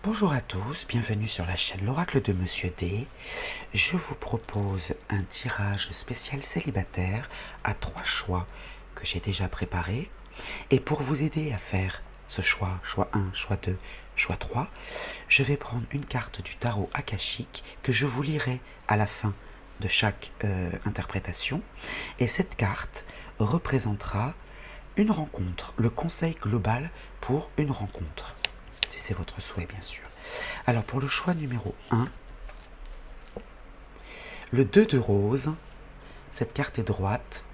Bonjour à tous, bienvenue sur la chaîne L'Oracle de Monsieur D. Je vous propose un tirage spécial célibataire à 3 choix que j'ai déjà préparés. Et pour vous aider à faire ce choix 1, choix 2, choix 3, je vais prendre une carte du tarot akashique que je vous lirai à la fin de chaque interprétation. Et cette carte représentera une rencontre, le conseil global pour une rencontre, si c'est votre souhait bien sûr. Alors pour le choix numéro 1, le 2 de rose, cette carte est droite,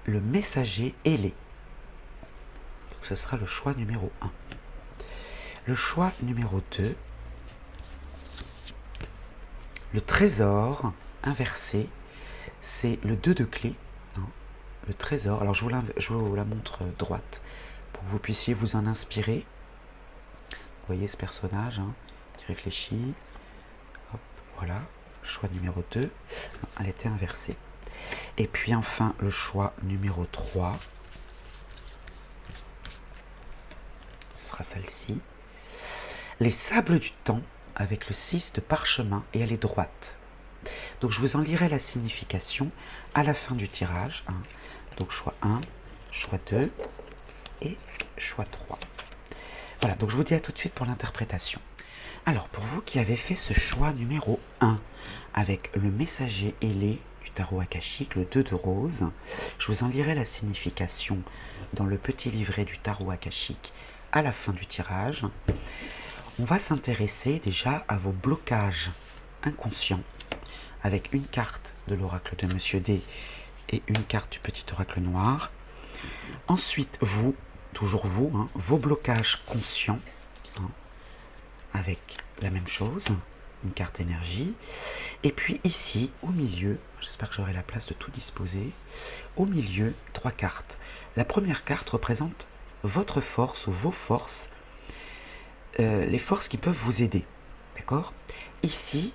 le messager ailé. Donc ce sera le choix numéro 1. Le choix numéro 2, le trésor inversé, c'est le 2 de clé, hein, le trésor. Alors je vous la montre droite pour que vous puissiez vous en inspirer. Vous voyez ce personnage qui réfléchit. Hop, voilà, choix numéro 2. Non, elle était inversée. Et puis enfin, le choix numéro 3. Ce sera celle-ci. Les sables du temps avec le 6 de parchemin et elle est droite. Donc je vous en lirai la signification à la fin du tirage. Donc choix 1, choix 2 et choix 3. Voilà, donc je vous dis à tout de suite pour l'interprétation. Alors, pour vous qui avez fait ce choix numéro 1, avec le messager ailé du tarot akashique, le 2 de rose, je vous en lirai la signification dans le petit livret du tarot akashique à la fin du tirage. On va s'intéresser déjà à vos blocages inconscients, avec une carte de l'oracle de Monsieur D et une carte du petit oracle noir. Ensuite, vous, toujours vous, vos blocages conscients, avec la même chose, une carte énergie. Et puis ici, au milieu, j'espère que j'aurai la place de tout disposer, au milieu, 3 cartes. La première carte représente votre force ou vos forces, les forces qui peuvent vous aider. D'accord ? Ici,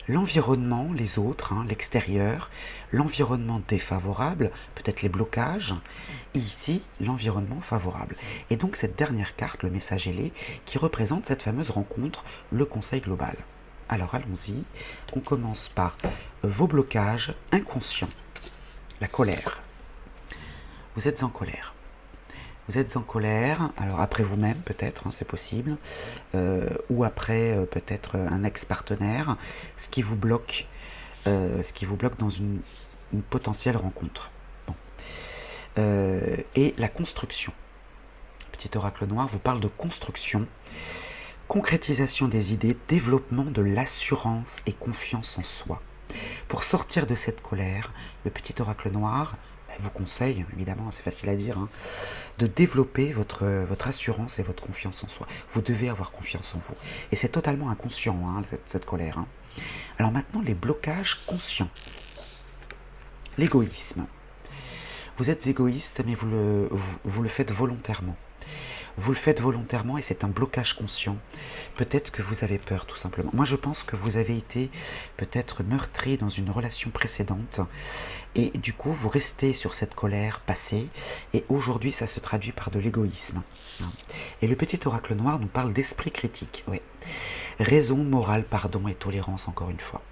l'environnement, les autres, l'extérieur, l'environnement défavorable, peut-être les blocages, et ici, l'environnement favorable. Et donc cette dernière carte, le message ailé, qui représente cette fameuse rencontre, le conseil global. Alors allons-y, on commence par vos blocages inconscients. La colère. Vous êtes en colère. Vous êtes en colère, alors après vous-même peut-être, c'est possible, ou après peut-être un ex-partenaire, ce qui vous bloque dans une potentielle rencontre. Bon. Et la construction. Petit oracle noir vous parle de construction, concrétisation des idées, développement de l'assurance et confiance en soi. Pour sortir de cette colère, le petit oracle noir vous conseille, évidemment, c'est facile à dire, de développer votre assurance et votre confiance en soi. Vous devez avoir confiance en vous. Et c'est totalement inconscient, cette colère. Alors maintenant, les blocages conscients. L'égoïsme. Vous êtes égoïste, mais vous le faites volontairement. Vous le faites volontairement et c'est un blocage conscient. Peut-être que vous avez peur, tout simplement. Moi, je pense que vous avez été peut-être meurtri dans une relation précédente et du coup, vous restez sur cette colère passée et aujourd'hui, ça se traduit par de l'égoïsme. Et le petit oracle noir nous parle d'esprit critique. Oui. Raison, morale, pardon et tolérance, encore une fois.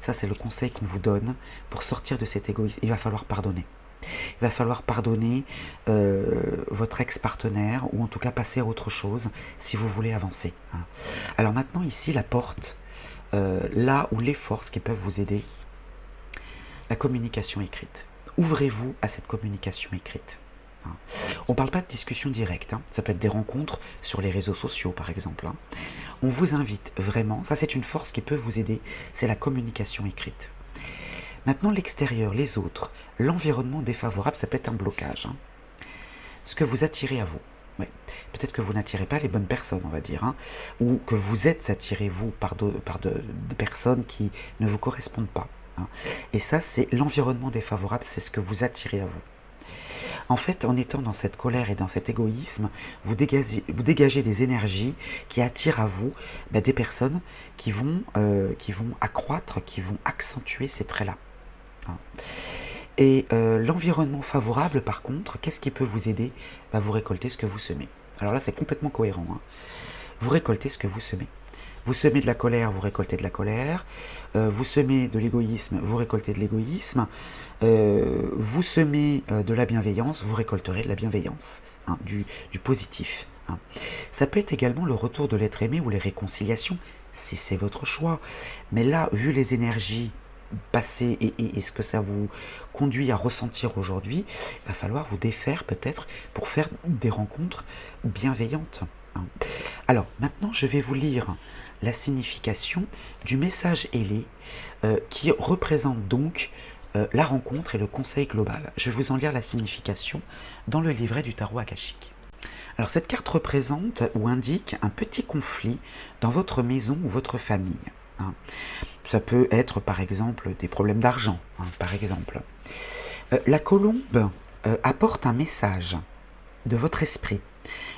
Ça, c'est le conseil qu'on vous donne pour sortir de cet égoïsme. Il va falloir pardonner. Il va falloir pardonner votre ex-partenaire ou en tout cas passer à autre chose si vous voulez avancer. Alors maintenant ici la porte, là où les forces qui peuvent vous aider, la communication écrite. Ouvrez-vous à cette communication écrite. On ne parle pas de discussion directe, ça peut être des rencontres sur les réseaux sociaux par exemple. On vous invite vraiment, ça c'est une force qui peut vous aider, c'est la communication écrite. Maintenant, l'extérieur, les autres, l'environnement défavorable, ça peut être un blocage. Ce que vous attirez à vous. Ouais. Peut-être que vous n'attirez pas les bonnes personnes, on va dire, ou que vous êtes attiré, vous, par de personnes qui ne vous correspondent pas. Et ça, c'est l'environnement défavorable, c'est ce que vous attirez à vous. En fait, en étant dans cette colère et dans cet égoïsme, vous dégagez des énergies qui attirent à vous des personnes qui vont accroître, qui vont accentuer ces traits-là. Et l'environnement favorable, par contre, qu'est-ce qui peut vous aider ? Vous récoltez ce que vous semez. Alors là, c'est complètement cohérent. Hein. Vous récoltez ce que vous semez. Vous semez de la colère, vous récoltez de la colère. Vous semez de l'égoïsme, vous récoltez de l'égoïsme. Vous semez de la bienveillance, vous récolterez de la bienveillance, hein, du positif. Hein. Ça peut être également le retour de l'être aimé ou les réconciliations, si c'est votre choix. Mais là, vu les énergies passées et ce que ça vous conduit à ressentir aujourd'hui, il va falloir vous défaire peut-être pour faire des rencontres bienveillantes. Hein. Alors, maintenant, je vais vous lire la signification du message ailé qui représente donc la rencontre et le conseil global. Je vais vous en lire la signification dans le livret du tarot akashique. Alors cette carte représente ou indique un petit conflit dans votre maison ou votre famille. Hein. Ça peut être par exemple des problèmes d'argent, hein, par exemple. La colombe apporte un message de votre esprit,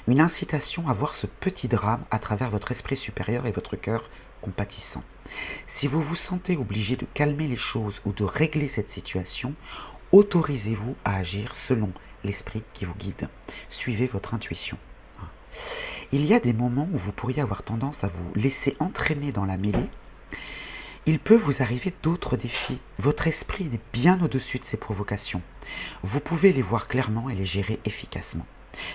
une incitation à voir ce petit drame à travers votre esprit supérieur et votre cœur compatissant. Si vous vous sentez obligé de calmer les choses ou de régler cette situation, autorisez-vous à agir selon l'esprit qui vous guide. Suivez votre intuition. Il y a des moments où vous pourriez avoir tendance à vous laisser entraîner dans la mêlée. Il peut vous arriver d'autres défis. Votre esprit est bien au-dessus de ces provocations. Vous pouvez les voir clairement et les gérer efficacement.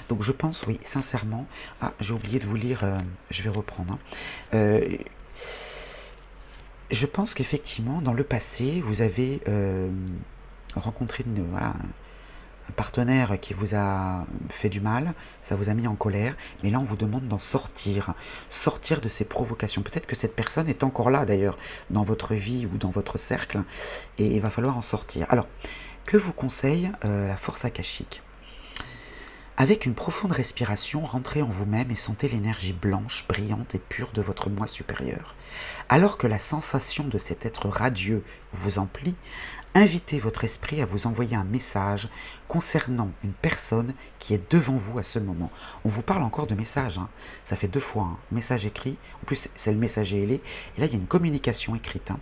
Donc je pense, oui, sincèrement... Ah, j'ai oublié de vous lire, je vais reprendre. Je pense qu'effectivement, dans le passé, vous avez rencontré un partenaire qui vous a fait du mal, ça vous a mis en colère, mais là on vous demande d'en sortir de ces provocations. Peut-être que cette personne est encore là d'ailleurs, dans votre vie ou dans votre cercle, et il va falloir en sortir. Alors, que vous conseille la force akashique ? Avec une profonde respiration, rentrez en vous-même et sentez l'énergie blanche, brillante et pure de votre moi supérieur. Alors que la sensation de cet être radieux vous emplit, invitez votre esprit à vous envoyer un message concernant une personne qui est devant vous à ce moment. On vous parle encore de message, hein. Ça fait 2 fois, hein. Message écrit, en plus c'est le messager ailé, et là il y a une communication écrite. Hein.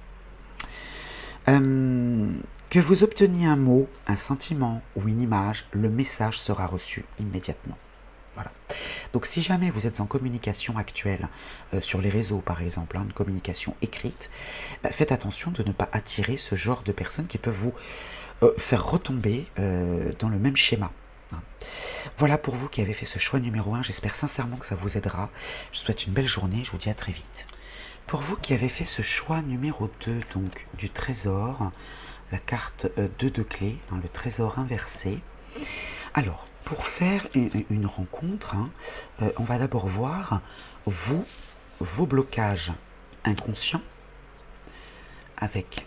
Que vous obteniez un mot, un sentiment ou une image, le message sera reçu immédiatement. Voilà. Donc si jamais vous êtes en communication actuelle, sur les réseaux par exemple, hein, une communication écrite, faites attention de ne pas attirer ce genre de personnes qui peuvent vous faire retomber dans le même schéma. Hein. Voilà pour vous qui avez fait ce choix numéro 1, j'espère sincèrement que ça vous aidera. Je vous souhaite une belle journée, je vous dis à très vite. Pour vous qui avez fait ce choix numéro 2, donc du trésor, la carte 2 de clé, hein, le trésor inversé. Alors, pour faire une rencontre, hein, on va d'abord voir vos blocages inconscients, avec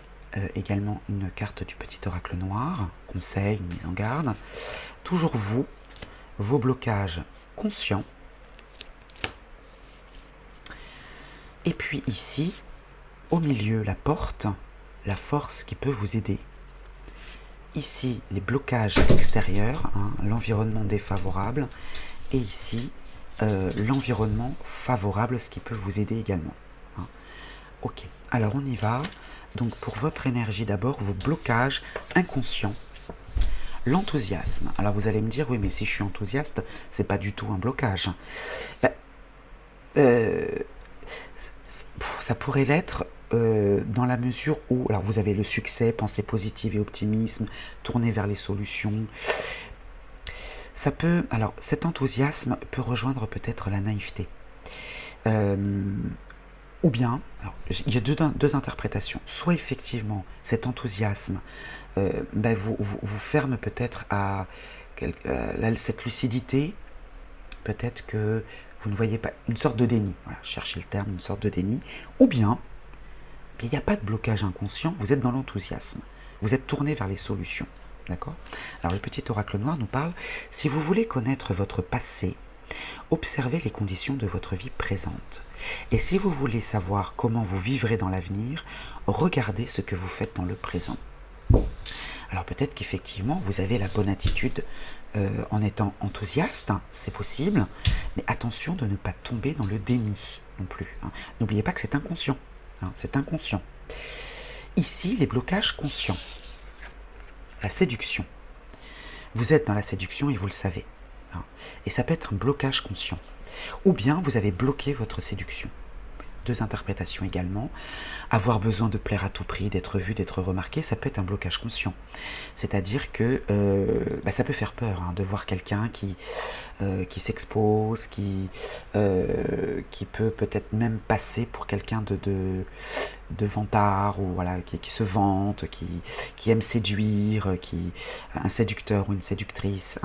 également une carte du petit oracle noir, conseil, une mise en garde. Toujours vos blocages conscients. Et puis ici, au milieu, la porte, la force qui peut vous aider. Ici, les blocages extérieurs, hein, l'environnement défavorable. Et ici, l'environnement favorable, ce qui peut vous aider également. Hein. Ok, alors on y va. Donc pour votre énergie d'abord, vos blocages inconscients. L'enthousiasme. Alors vous allez me dire, oui mais si je suis enthousiaste, c'est pas du tout un blocage. Ça pourrait l'être dans la mesure où, alors vous avez le succès, pensée positive et optimisme, tourner vers les solutions. Ça peut, alors cet enthousiasme peut rejoindre peut-être la naïveté. Ou bien, alors, il y a deux interprétations. Soit effectivement, cet enthousiasme vous ferme peut-être à cette lucidité, peut-être que vous ne voyez pas, une sorte de déni, voilà, cherchez le terme, une sorte de déni, ou bien, il n'y a pas de blocage inconscient, vous êtes dans l'enthousiasme, vous êtes tourné vers les solutions, d'accord ? Alors le petit oracle noir nous parle, si vous voulez connaître votre passé, observez les conditions de votre vie présente. Et si vous voulez savoir comment vous vivrez dans l'avenir, regardez ce que vous faites dans le présent. Alors peut-être qu'effectivement, vous avez la bonne attitude en étant enthousiaste, hein, c'est possible, mais attention de ne pas tomber dans le déni non plus. Hein. N'oubliez pas que c'est inconscient. Hein, c'est inconscient. Ici, les blocages conscients. La séduction. Vous êtes dans la séduction et vous le savez. hein. Et ça peut être un blocage conscient. Ou bien vous avez bloqué votre séduction. Deux interprétations également. Avoir besoin de plaire à tout prix, d'être vu, d'être remarqué, ça peut être un blocage conscient. C'est-à-dire que ça peut faire peur de voir quelqu'un qui s'expose, qui peut peut-être même passer pour quelqu'un de vantard, ou voilà, qui se vante, qui aime séduire, un séducteur ou une séductrice,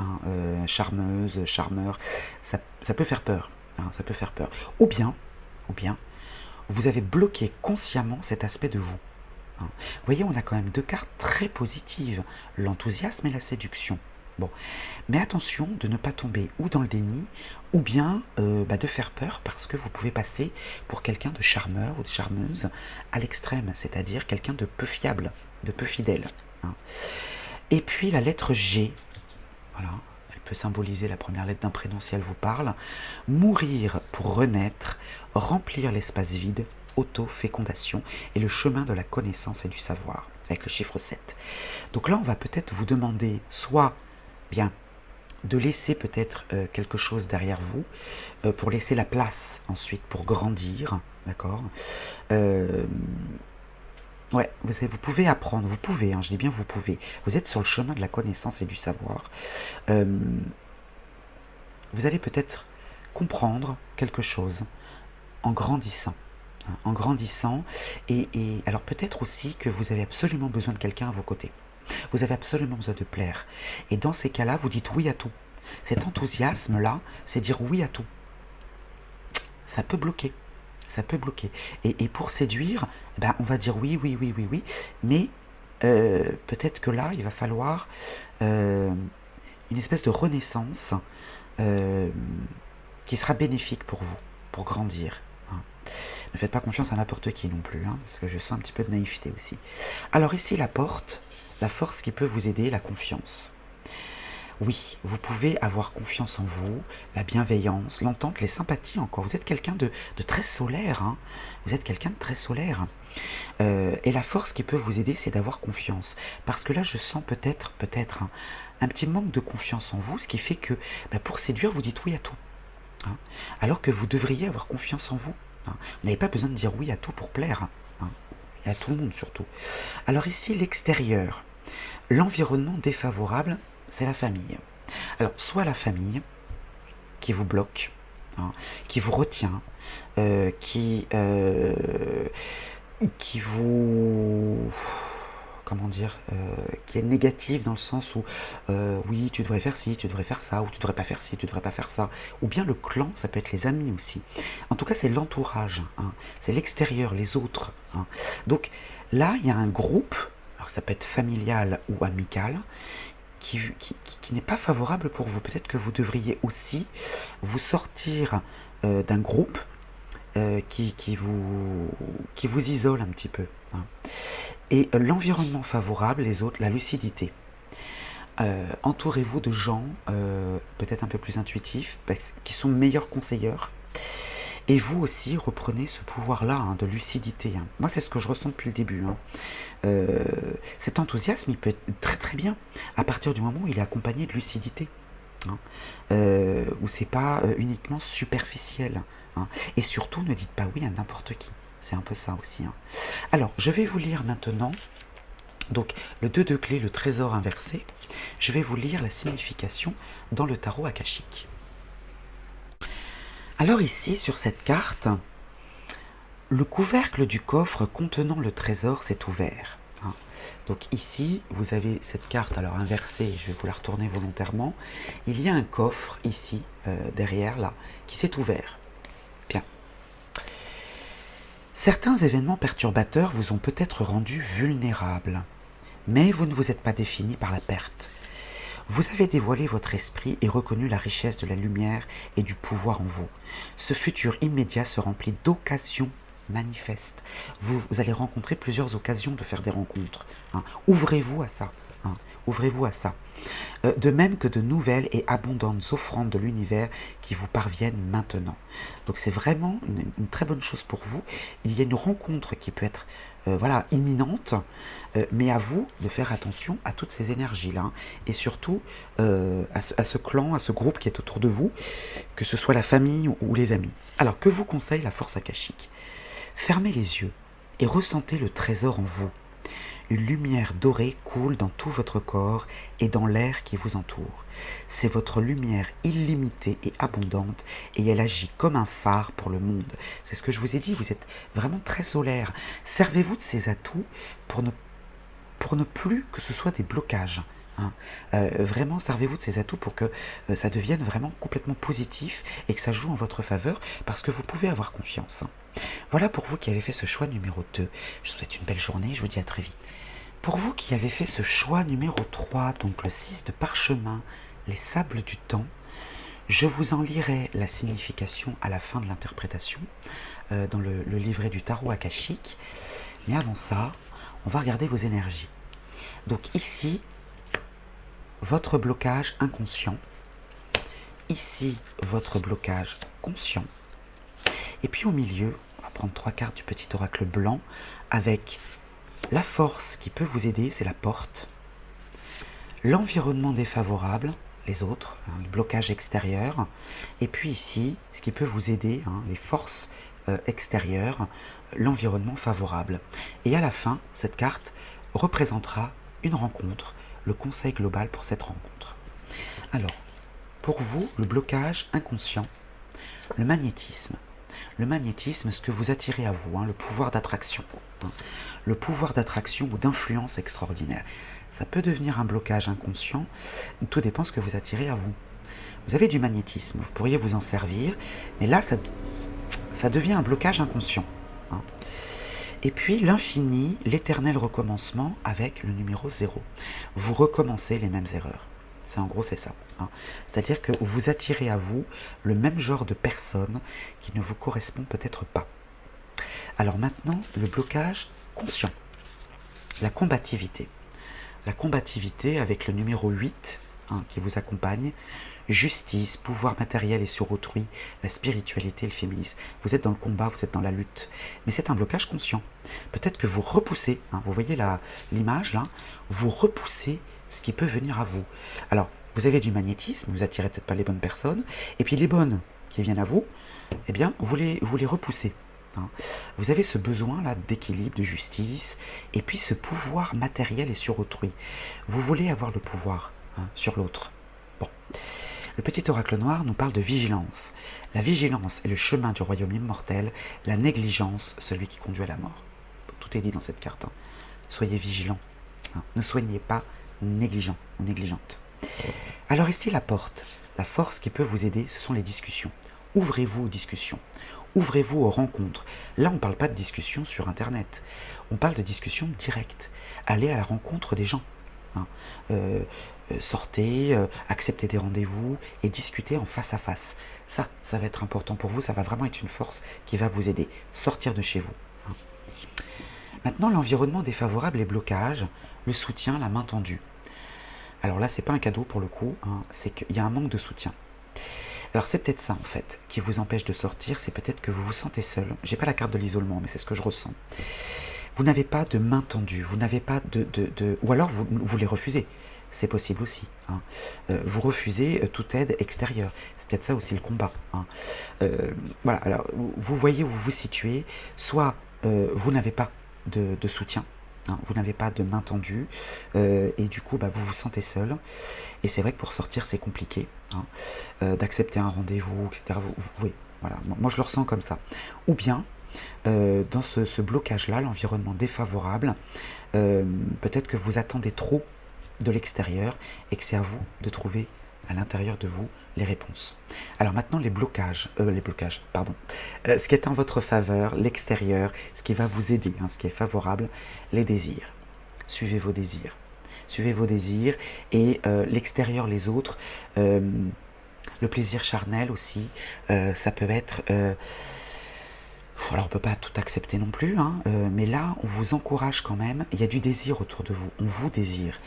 charmeuse, charmeur, ça peut faire peur. Ça peut faire peur. Ou bien, vous avez bloqué consciemment cet aspect de vous. Vous voyez, on a quand même deux cartes très positives, l'enthousiasme et la séduction. Bon, mais attention de ne pas tomber ou dans le déni, ou bien de faire peur, parce que vous pouvez passer pour quelqu'un de charmeur ou de charmeuse à l'extrême, c'est-à-dire quelqu'un de peu fiable, de peu fidèle. Et puis la lettre G, voilà, elle peut symboliser la première lettre d'un prénom si elle vous parle. Mourir pour renaître, remplir l'espace vide, auto-fécondation et le chemin de la connaissance et du savoir, avec le chiffre 7. Donc là, on va peut-être vous demander soit bien de laisser peut-être quelque chose derrière vous, pour laisser la place ensuite pour grandir, d'accord. Ouais, vous pouvez apprendre, vous pouvez, je dis bien vous pouvez. Vous êtes sur le chemin de la connaissance et du savoir. Vous allez peut-être comprendre quelque chose en grandissant. En grandissant, et alors peut-être aussi que vous avez absolument besoin de quelqu'un à vos côtés. Vous avez absolument besoin de plaire. Et dans ces cas-là, vous dites oui à tout. Cet enthousiasme-là, c'est dire oui à tout. Ça peut bloquer. Ça peut bloquer. Et pour séduire, on va dire oui, oui, oui, oui, oui. Mais peut-être que là, il va falloir une espèce de renaissance qui sera bénéfique pour vous, pour grandir. Ne faites pas confiance à n'importe qui non plus, parce que je sens un petit peu de naïveté aussi. Alors ici, la porte, la force qui peut vous aider, la confiance. Oui, vous pouvez avoir confiance en vous, la bienveillance, l'entente, les sympathies encore. Vous êtes quelqu'un de très solaire, Vous êtes quelqu'un de très solaire. Et la force qui peut vous aider, c'est d'avoir confiance. Parce que là, je sens peut-être un petit manque de confiance en vous, ce qui fait que pour séduire, vous dites oui à tout. Alors que vous devriez avoir confiance en vous. Vous n'avez pas besoin de dire oui à tout pour plaire, et à tout le monde surtout. Alors ici, l'extérieur, l'environnement défavorable, c'est la famille. Alors, soit la famille qui vous bloque, qui vous retient, qui vous... Comment dire, qui est négative dans le sens où oui, tu devrais faire ci, tu devrais faire ça, ou tu devrais pas faire ci, tu devrais pas faire ça. Ou bien le clan, ça peut être les amis aussi. En tout cas, c'est l'entourage, c'est l'extérieur, les autres. Donc là, il y a un groupe, alors ça peut être familial ou amical, qui n'est pas favorable pour vous. Peut-être que vous devriez aussi vous sortir d'un groupe qui vous isole un petit peu. Et l'environnement favorable, les autres, la lucidité. Entourez-vous de gens peut-être un peu plus intuitifs, qui sont meilleurs conseilleurs. Et vous aussi, reprenez ce pouvoir-là de lucidité. Moi, c'est ce que je ressens depuis le début. Cet enthousiasme, il peut être très très bien à partir du moment où il est accompagné de lucidité. Où c'est pas uniquement superficiel. Et surtout, ne dites pas oui à n'importe qui. C'est un peu ça aussi. Alors, je vais vous lire maintenant, donc le 2 de clé, le trésor inversé. Je vais vous lire la signification dans le tarot akashique. Alors ici, sur cette carte, le couvercle du coffre contenant le trésor s'est ouvert. Donc ici, vous avez cette carte, alors inversée, je vais vous la retourner volontairement. Il y a un coffre ici, derrière, là, qui s'est ouvert. Bien. Certains événements perturbateurs vous ont peut-être rendu vulnérable, mais vous ne vous êtes pas défini par la perte. Vous avez dévoilé votre esprit et reconnu la richesse de la lumière et du pouvoir en vous. Ce futur immédiat se remplit d'occasions manifestes. Vous allez rencontrer plusieurs occasions de faire des rencontres. Ouvrez-vous à ça. Ouvrez-vous à ça. De même que de nouvelles et abondantes offrandes de l'univers qui vous parviennent maintenant. Donc c'est vraiment une très bonne chose pour vous. Il y a une rencontre qui peut être voilà, imminente, mais à vous de faire attention à toutes ces énergies-là, hein, et surtout à ce clan, à ce groupe qui est autour de vous, que ce soit la famille ou les amis. Alors, que vous conseille la force akashique? Fermez les yeux et ressentez le trésor en vous. Une lumière dorée coule dans tout votre corps et dans l'air qui vous entoure. C'est votre lumière illimitée et abondante et elle agit comme un phare pour le monde. C'est ce que je vous ai dit, vous êtes vraiment très solaire. Servez-vous de ces atouts pour ne plus que ce soit des blocages. Hein. Vraiment, servez-vous de ces atouts pour que ça devienne vraiment complètement positif et que ça joue en votre faveur parce que vous pouvez avoir confiance. Voilà pour vous qui avez fait ce choix numéro 2. Je vous souhaite une belle journée, je vous dis à très vite. Pour vous qui avez fait ce choix numéro 3, donc le 6 de parchemin, les sables du temps, je vous en lirai la signification à la fin de l'interprétation, dans le livret du tarot akashique. Mais avant ça, on va regarder vos énergies. Donc ici, votre blocage inconscient. Ici, votre blocage conscient. Et puis au milieu, on va prendre 3 cartes du petit oracle blanc avec la force qui peut vous aider, c'est la porte. L'environnement défavorable, les autres, hein, le blocage extérieur. Et puis ici, ce qui peut vous aider, hein, les forces extérieures, l'environnement favorable. Et à la fin, cette carte représentera une rencontre, le conseil global pour cette rencontre. Alors, pour vous, le blocage inconscient, le magnétisme. Le magnétisme, ce que vous attirez à vous, hein, le pouvoir d'attraction. Hein, le pouvoir d'attraction ou d'influence extraordinaire. Ça peut devenir un blocage inconscient, tout dépend de ce que vous attirez à vous. Vous avez du magnétisme, vous pourriez vous en servir, mais là, ça devient un blocage inconscient. Hein. Et puis l'infini, l'éternel recommencement avec le numéro 0. Vous recommencez les mêmes erreurs. En gros, c'est ça. Hein. C'est-à-dire que vous attirez à vous le même genre de personnes qui ne vous correspond peut-être pas. Alors maintenant, le blocage conscient. La combativité. La combativité avec le numéro 8, hein, qui vous accompagne. Justice, pouvoir matériel et sur autrui, la spiritualité et le féminisme. Vous êtes dans le combat, vous êtes dans la lutte. Mais c'est un blocage conscient. Peut-être que vous repoussez, hein, vous voyez l'image là, vous repoussez ce qui peut venir à vous. Alors, vous avez du magnétisme, vous attirez peut-être pas les bonnes personnes, et puis les bonnes qui viennent à vous, eh bien, vous les repoussez. Hein. Vous avez ce besoin-là d'équilibre, de justice, et puis ce pouvoir matériel et sur autrui. Vous voulez avoir le pouvoir, hein, sur l'autre. Bon. Le petit oracle noir nous parle de vigilance. La vigilance est le chemin du royaume immortel, la négligence, celui qui conduit à la mort. Tout est dit dans cette carte. Hein. Soyez vigilants. Hein. Ne soignez pas négligent ou négligente. Alors ici, la porte, la force qui peut vous aider, ce sont les discussions. Ouvrez-vous aux discussions. Ouvrez-vous aux rencontres. Là, on ne parle pas de discussions sur Internet. On parle de discussions directes. Allez à la rencontre des gens. Hein. Sortez, acceptez des rendez-vous et discutez en face à face. Ça va être important pour vous. Ça va vraiment être une force qui va vous aider. Sortir de chez vous. Hein. Maintenant, l'environnement défavorable, les blocages, le soutien, la main tendue. Alors là, c'est pas un cadeau pour le coup, hein, c'est qu'il y a un manque de soutien. Alors c'est peut-être ça en fait qui vous empêche de sortir, c'est peut-être que vous vous sentez seul. J'ai pas la carte de l'isolement, mais c'est ce que je ressens. Vous n'avez pas de main tendue, vous n'avez pas ou alors vous les refusez. C'est possible aussi. Hein. Vous refusez toute aide extérieure. C'est peut-être ça aussi le combat. Hein. Voilà, alors vous voyez où vous vous situez. Soit vous n'avez pas de soutien, hein, vous n'avez pas de main tendue, et du coup vous vous sentez seul. Et c'est vrai que pour sortir c'est compliqué, hein, d'accepter un rendez-vous, etc. Oui, voilà, moi je le ressens comme ça. Ou bien, dans ce blocage-là, l'environnement défavorable, peut-être que vous attendez trop de l'extérieur et que c'est à vous de trouver à l'intérieur de vous les réponses. Alors maintenant les blocages, pardon. Ce qui est en votre faveur, l'extérieur, ce qui va vous aider, hein, ce qui est favorable, les désirs. Suivez vos désirs. Suivez vos désirs et l'extérieur, les autres, le plaisir charnel aussi, ça peut être... alors on ne peut pas tout accepter non plus, hein, mais là on vous encourage quand même, il y a du désir autour de vous, on vous désire,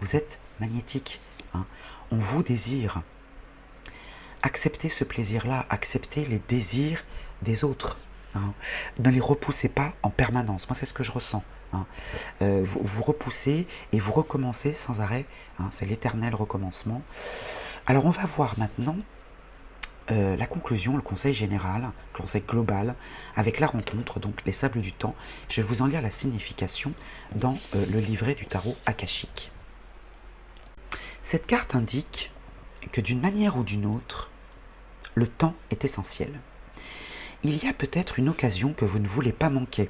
vous êtes magnétique, hein, on vous désire. Acceptez ce plaisir-là, acceptez les désirs des autres. hein. Ne les repoussez pas en permanence. Moi, c'est ce que je ressens, hein. Vous repoussez et vous recommencez sans arrêt, hein. C'est l'éternel recommencement. Alors, on va voir maintenant la conclusion, le conseil général, le conseil global, avec la rencontre, donc les sables du temps. Je vais vous en lire la signification dans le livret du tarot akashique. Cette carte indique que d'une manière ou d'une autre, le temps est essentiel. Il y a peut-être une occasion que vous ne voulez pas manquer.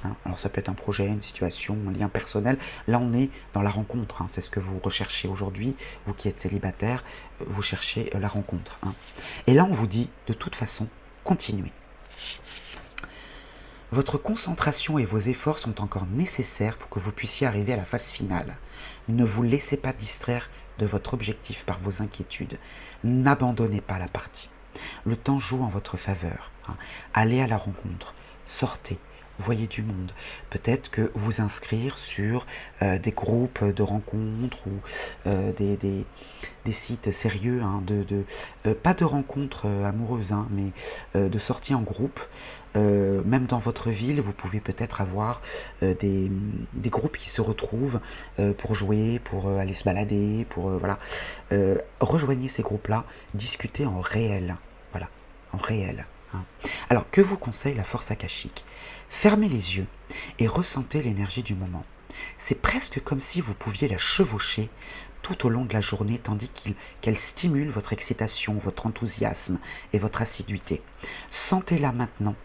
Hein, alors ça peut être un projet, une situation, un lien personnel. Là on est dans la rencontre, hein, c'est ce que vous recherchez aujourd'hui. Vous qui êtes célibataire, vous cherchez la rencontre. Hein. Et là on vous dit de toute façon, continuez. Votre concentration et vos efforts sont encore nécessaires pour que vous puissiez arriver à la phase finale. Ne vous laissez pas distraire de votre objectif par vos inquiétudes. N'abandonnez pas la partie. Le temps joue en votre faveur. Hein. Allez à la rencontre, sortez, voyez du monde. Peut-être que vous inscrire sur des groupes de rencontres ou des sites sérieux, hein, pas de rencontres amoureuses, hein, mais de sorties en groupe. Même dans votre ville, vous pouvez peut-être avoir des groupes qui se retrouvent pour jouer, pour aller se balader, pour voilà. Rejoignez ces groupes-là, discutez en réel, voilà, en réel. Hein. Alors, que vous conseille la force akashique? Fermez les yeux et ressentez l'énergie du moment. C'est presque comme si vous pouviez la chevaucher tout au long de la journée, tandis qu'elle stimule votre excitation, votre enthousiasme et votre assiduité. Sentez-la maintenant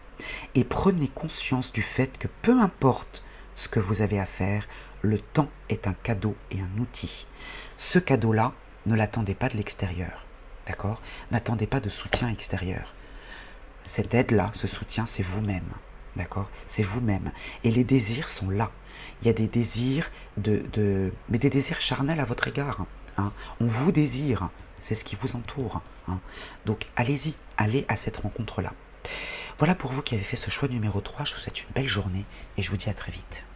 et prenez conscience du fait que peu importe ce que vous avez à faire, le temps est un cadeau et un outil. Ce cadeau-là, ne l'attendez pas de l'extérieur, d'accord? N'attendez pas de soutien extérieur. Cette aide-là, ce soutien, c'est vous-même, d'accord? C'est vous-même. Et les désirs sont là. Il y a des désirs mais des désirs charnels à votre égard. Hein. On vous désire, c'est ce qui vous entoure. Hein. Donc allez-y, allez à cette rencontre-là. Voilà pour vous qui avez fait ce choix numéro 3, je vous souhaite une belle journée et je vous dis à très vite.